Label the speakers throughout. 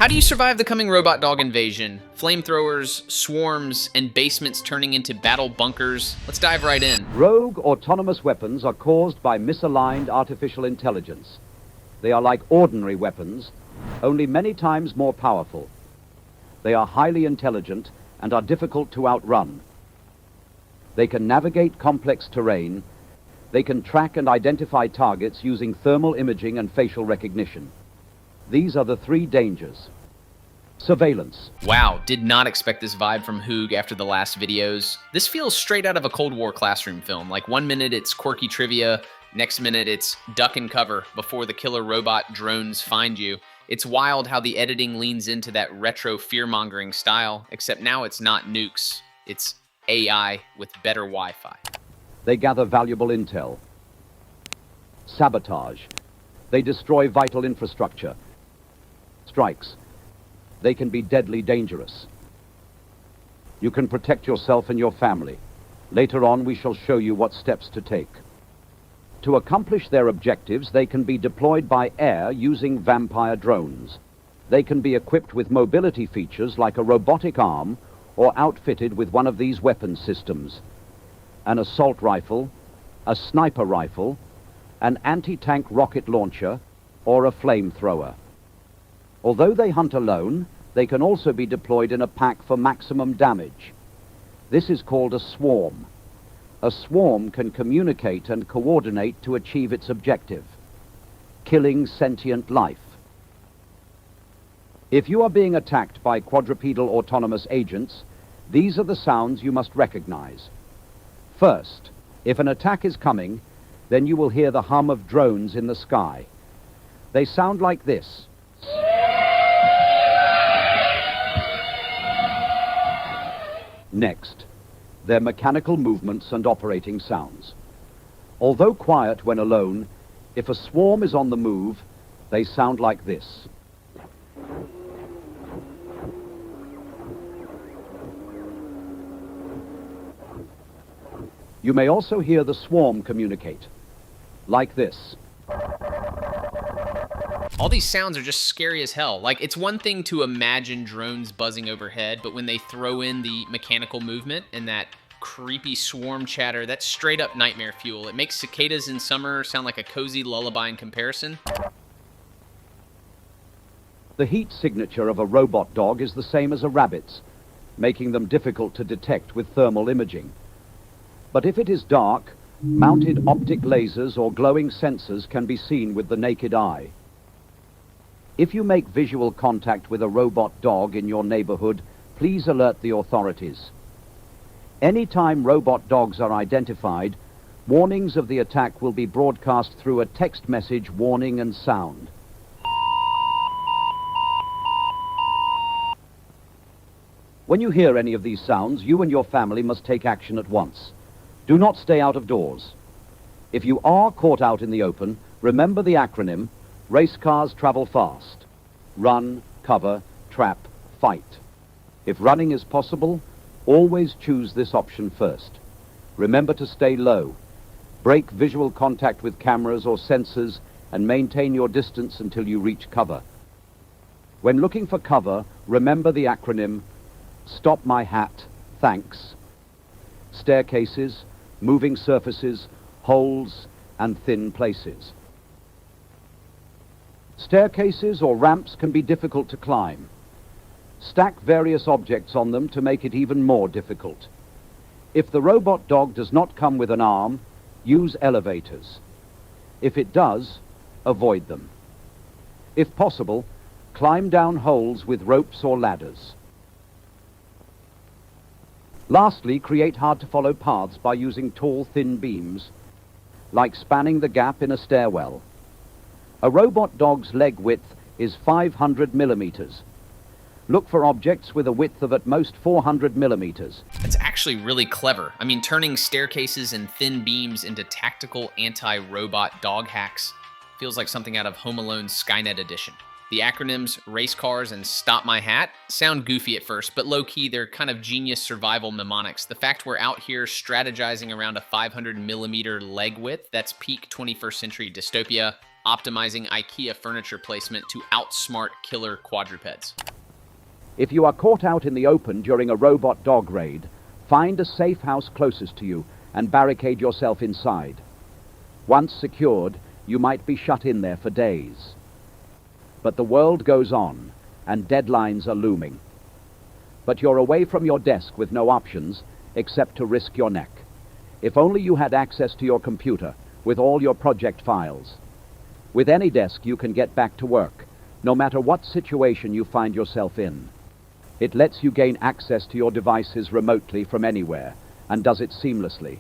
Speaker 1: How do you survive the coming robot dog invasion? Flamethrowers, swarms, and basements turning into battle bunkers? Let's dive right in.
Speaker 2: Rogue autonomous weapons are caused by misaligned artificial intelligence. They are like ordinary weapons, only many times more powerful. They are highly intelligent and are difficult to outrun. They can navigate complex terrain. They can track and identify targets using thermal imaging and facial recognition. These are the three dangers. Surveillance.
Speaker 1: Wow, did not expect this vibe from Hoog after the last videos. This feels straight out of a Cold War classroom film. Like 1 minute it's quirky trivia, next minute it's duck and cover before the killer robot drones find you. It's wild how the editing leans into that retro fear-mongering style, except now it's not nukes, it's AI with better Wi-Fi.
Speaker 2: They gather valuable intel. Sabotage. They destroy vital infrastructure. Strikes. They can be deadly dangerous. You can protect yourself and your family. Later on, we shall show you what steps to take. To accomplish their objectives, they can be deployed by air using vampire drones. They can be equipped with mobility features like a robotic arm or outfitted with one of these weapon systems: an assault rifle, a sniper rifle, an anti-tank rocket launcher, or a flamethrower. Although they hunt alone, they can also be deployed in a pack for maximum damage. This is called a swarm. A swarm can communicate and coordinate to achieve its objective: killing sentient life. If you are being attacked by quadrupedal autonomous agents, these are the sounds you must recognize. First, if an attack is coming, then you will hear the hum of drones in the sky. They sound like this. Next, their mechanical movements and operating sounds. Although quiet when alone, if a swarm is on the move, they sound like this. You may also hear the swarm communicate, like this.
Speaker 1: All these sounds are just scary as hell. Like, it's one thing to imagine drones buzzing overhead, but when they throw in the mechanical movement and that creepy swarm chatter, that's straight up nightmare fuel. It makes cicadas in summer sound like a cozy lullaby in comparison.
Speaker 2: The heat signature of a robot dog is the same as a rabbit's, making them difficult to detect with thermal imaging. But if it is dark, mounted optic lasers or glowing sensors can be seen with the naked eye. If you make visual contact with a robot dog in your neighborhood, please alert the authorities. Anytime robot dogs are identified, warnings of the attack will be broadcast through a text message warning and sound. When you hear any of these sounds, you and your family must take action at once. Do not stay out of doors. If you are caught out in the open, remember the acronym: race cars travel fast. Run, cover, trap, fight. If running is possible, always choose this option first. Remember to stay low. Break visual contact with cameras or sensors and maintain your distance until you reach cover. When looking for cover, remember the acronym: stop my hat, thanks. Staircases, moving surfaces, holes, and thin places. Staircases or ramps can be difficult to climb. Stack various objects on them to make it even more difficult. If the robot dog does not come with an arm, use elevators. If it does, avoid them. If possible, climb down holes with ropes or ladders. Lastly, create hard-to-follow paths by using tall, thin beams, like spanning the gap in a stairwell. A robot dog's leg width is 500 millimeters. Look for objects with a width of at most 400 millimeters.
Speaker 1: It's actually really clever. I mean, turning staircases and thin beams into tactical anti-robot dog hacks feels like something out of Home Alone's Skynet edition. The acronyms race cars and stop my hat sound goofy at first, but low-key they're kind of genius survival mnemonics. The fact we're out here strategizing around a 500 millimeter leg width, that's peak 21st century dystopia. optimizing IKEA furniture placement to outsmart killer quadrupeds.
Speaker 2: If you are caught out in the open during a robot dog raid, find a safe house closest to you and barricade yourself inside. Once secured, you might be shut in there for days. But the world goes on, and deadlines are looming. But you're away from your desk with no options except to risk your neck. If only you had access to your computer with all your project files. With any desk, you can get back to work, no matter what situation you find yourself in. It lets you gain access to your devices remotely from anywhere, and does it seamlessly.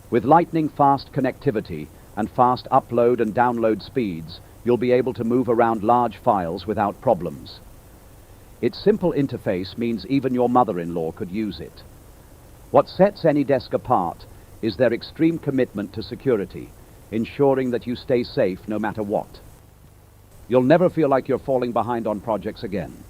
Speaker 2: With lightning-fast connectivity and fast upload and download speeds, you'll be able to move around large files without problems. Its simple interface means even your mother-in-law could use it. What sets AnyDesk apart is their extreme commitment to security, ensuring that you stay safe no matter what. You'll never feel like you're falling behind on projects again.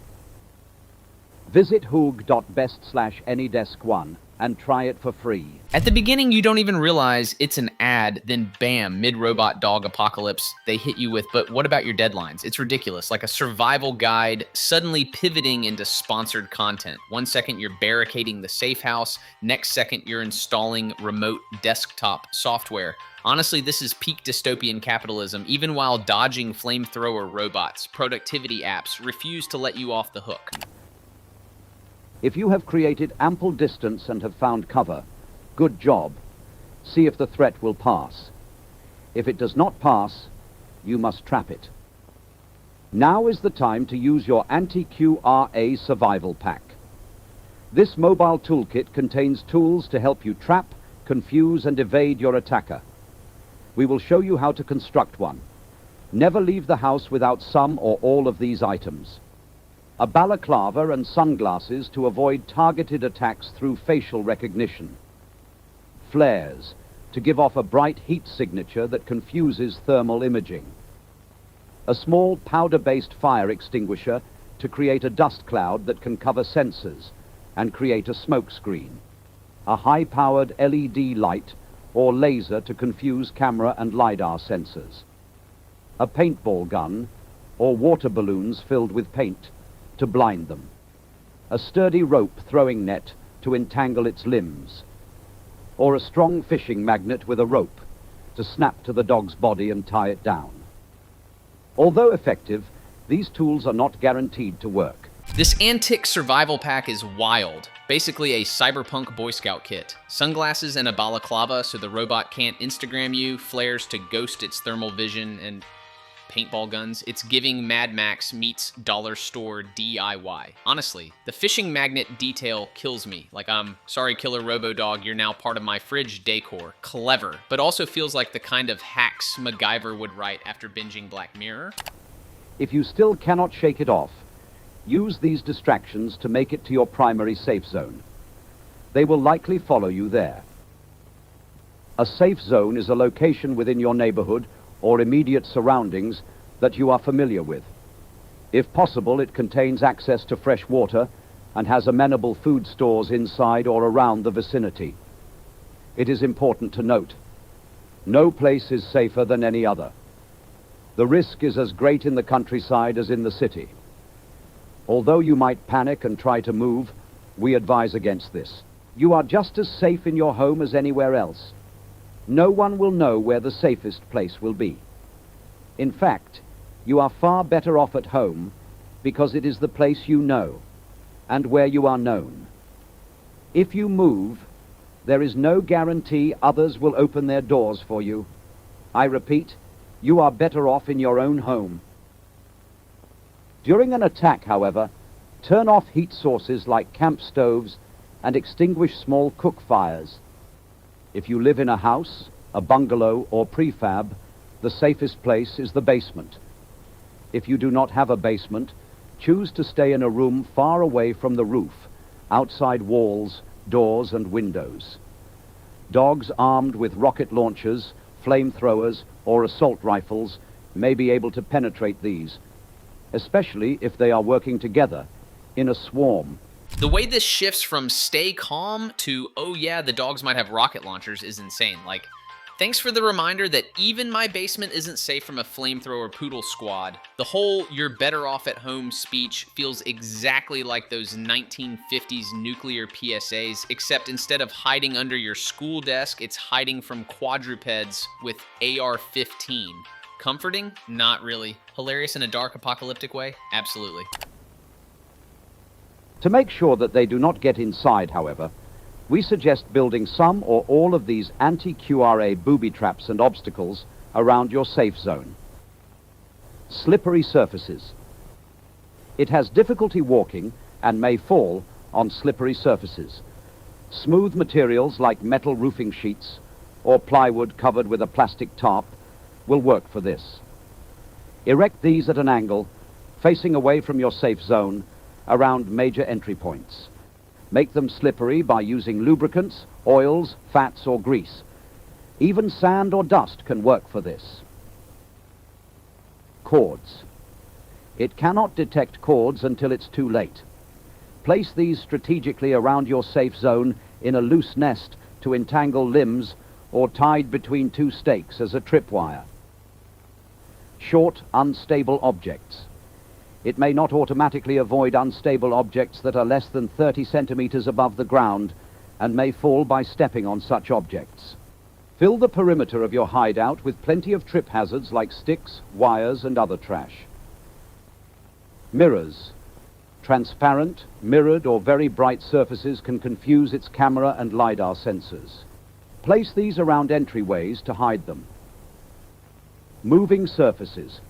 Speaker 2: Visit hoog.best/anydesk1 and try it for free.
Speaker 1: At the beginning, you don't even realize it's an ad, then bam, mid-robot dog apocalypse, they hit you with, but what about your deadlines? It's ridiculous, like a survival guide suddenly pivoting into sponsored content. One second you're barricading the safe house, next second you're installing remote desktop software. Honestly, this is peak dystopian capitalism, even while dodging flamethrower robots. Productivity apps refuse to let you off the hook.
Speaker 2: If you have created ample distance and have found cover, good job. See if the threat will pass. If it does not pass, you must trap it. Now is the time to use your anti-QRA survival pack. This mobile toolkit contains tools to help you trap, confuse, and evade your attacker. We will show you how to construct one. Never leave the house without some or all of these items. A balaclava and sunglasses to avoid targeted attacks through facial recognition. Flares to give off a bright heat signature that confuses thermal imaging. A small powder-based fire extinguisher to create a dust cloud that can cover sensors and create a smoke screen. A high-powered LED light or laser to confuse camera and LiDAR sensors. A paintball gun or water balloons filled with paint to blind them. A sturdy rope throwing net to entangle its limbs. Or a strong fishing magnet with a rope to snap to the dog's body and tie it down. Although effective, these tools are not guaranteed to work.
Speaker 1: This antique survival pack is wild. Basically a cyberpunk Boy Scout kit. Sunglasses and a balaclava so the robot can't Instagram you, flares to ghost its thermal vision, and paintball guns. It's giving Mad Max meets dollar store DIY. Honestly, the fishing magnet detail kills me. Like, sorry killer robo-dog, you're now part of my fridge decor. Clever, but also feels like the kind of hacks MacGyver would write after binging Black Mirror.
Speaker 2: If you still cannot shake it off, use these distractions to make it to your primary safe zone. They will likely follow you there. A safe zone is a location within your neighborhood or immediate surroundings that you are familiar with. If possible, it contains access to fresh water and has amenable food stores inside or around the vicinity. It is important to note, no place is safer than any other. The risk is as great in the countryside as in the city. Although you might panic and try to move, we advise against this. You are just as safe in your home as anywhere else. No one will know where the safest place will be. In fact, you are far better off at home because it is the place you know and where you are known. If you move, there is no guarantee others will open their doors for you. I repeat, you are better off in your own home. During an attack, however, turn off heat sources like camp stoves and extinguish small cook fires. If you live in a house, a bungalow, or prefab, the safest place is the basement. If you do not have a basement, choose to stay in a room far away from the roof, outside walls, doors, and windows. Dogs armed with rocket launchers, flamethrowers, or assault rifles may be able to penetrate these, especially if they are working together in a swarm.
Speaker 1: The way this shifts from stay calm to, oh yeah, the dogs might have rocket launchers is insane. Like, Thanks for the reminder that even my basement isn't safe from a flamethrower poodle squad. The whole "you're better off at home" speech feels exactly like those 1950s nuclear PSAs, except instead of hiding under your school desk, it's hiding from quadrupeds with AR-15. Comforting? Not really. Hilarious in a dark, apocalyptic way? Absolutely.
Speaker 2: To make sure that they do not get inside, however, we suggest building some or all of these anti-QRA booby traps and obstacles around your safe zone. Slippery surfaces. It has difficulty walking and may fall on slippery surfaces. Smooth materials like metal roofing sheets or plywood covered with a plastic tarp will work for this. Erect these at an angle, facing away from your safe zone, around major entry points. Make them slippery by using lubricants, oils, fats, or grease. Even sand or dust can work for this. Cords. It cannot detect cords until it's too late. Place these strategically around your safe zone in a loose nest to entangle limbs or tied between two stakes as a tripwire. Short, unstable objects. It may not automatically avoid unstable objects that are less than 30 centimeters above the ground and may fall by stepping on such objects. Fill the perimeter of your hideout with plenty of trip hazards like sticks, wires, and other trash. Mirrors. Transparent, mirrored, or very bright surfaces can confuse its camera and LiDAR sensors. Place these around entryways to hide them. Moving surfaces.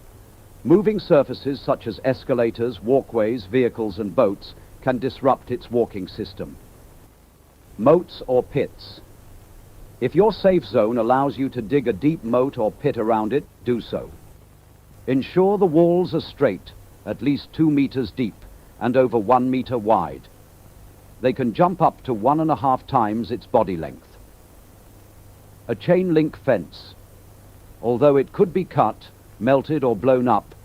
Speaker 2: Moving surfaces such as escalators, walkways, vehicles, and boats can disrupt its walking system. Moats or pits. If your safe zone allows you to dig a deep moat or pit around it, do so. Ensure the walls are straight, at least 2 meters deep, and over 1 meter wide. They can jump up to 1.5 times its body length. A chain link fence. Although it could be cut, melted, or blown up,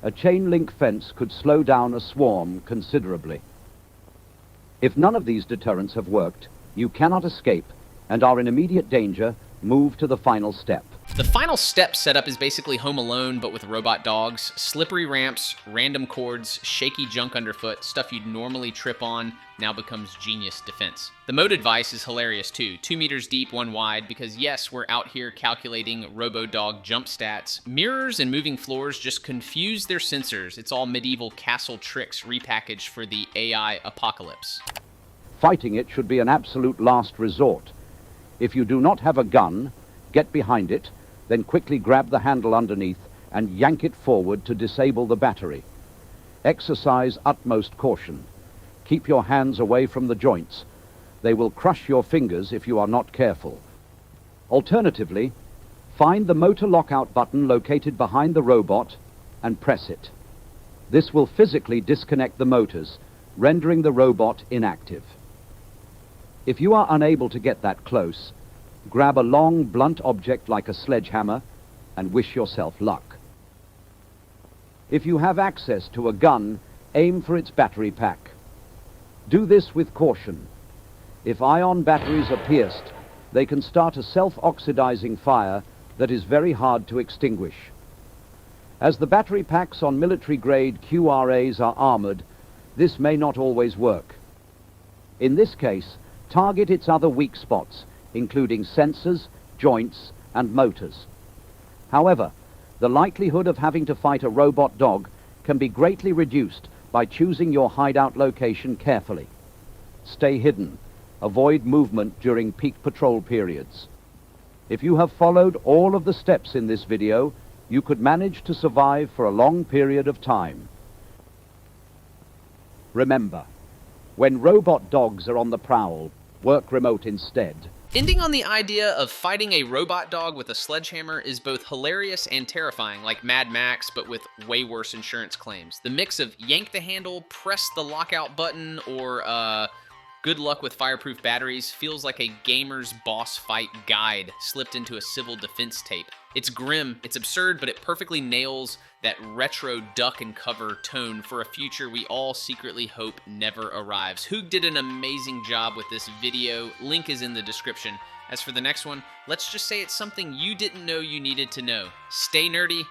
Speaker 2: a chain link fence could slow down a swarm considerably. If none of these deterrents have worked, you cannot escape and are in immediate danger. Move to the final step.
Speaker 1: The final step setup is basically Home Alone, but with robot dogs. Slippery ramps, random cords, shaky junk underfoot, stuff you'd normally trip on now becomes genius defense. The mode advice is hilarious too. 2 meters deep, 1 wide, because yes, we're out here calculating robo-dog jump stats. Mirrors and moving floors just confuse their sensors. It's all medieval castle tricks repackaged for the AI apocalypse.
Speaker 2: Fighting it should be an absolute last resort. If you do not have a gun, get behind it, then quickly grab the handle underneath and yank it forward to disable the battery. Exercise utmost caution. Keep your hands away from the joints. They will crush your fingers if you are not careful. Alternatively, find the motor lockout button located behind the robot and press it. This will physically disconnect the motors, rendering the robot inactive. If you are unable to get that close, grab a long, blunt object like a sledgehammer and wish yourself luck. If you have access to a gun, aim for its battery pack. Do this with caution. If ion batteries are pierced, they can start a self-oxidizing fire that is very hard to extinguish. As the battery packs on military-grade QRAs are armored, this may not always work. In this case, target its other weak spots, including sensors, joints, and motors. However, the likelihood of having to fight a robot dog can be greatly reduced by choosing your hideout location carefully. Stay hidden. Avoid movement during peak patrol periods. If you have followed all of the steps in this video, you could manage to survive for a long period of time. Remember, when robot dogs are on the prowl, work remote instead.
Speaker 1: Ending on the idea of fighting a robot dog with a sledgehammer is both hilarious and terrifying, like Mad Max, but with way worse insurance claims. The mix of yank the handle, press the lockout button, or good luck with fireproof batteries feels like a gamer's boss fight guide slipped into a civil defense tape. It's grim, it's absurd, but it perfectly nails that retro duck and cover tone for a future we all secretly hope never arrives. Hoog did an amazing job with this video. Link is in the description. As for the next one, let's just say it's something you didn't know you needed to know. Stay nerdy,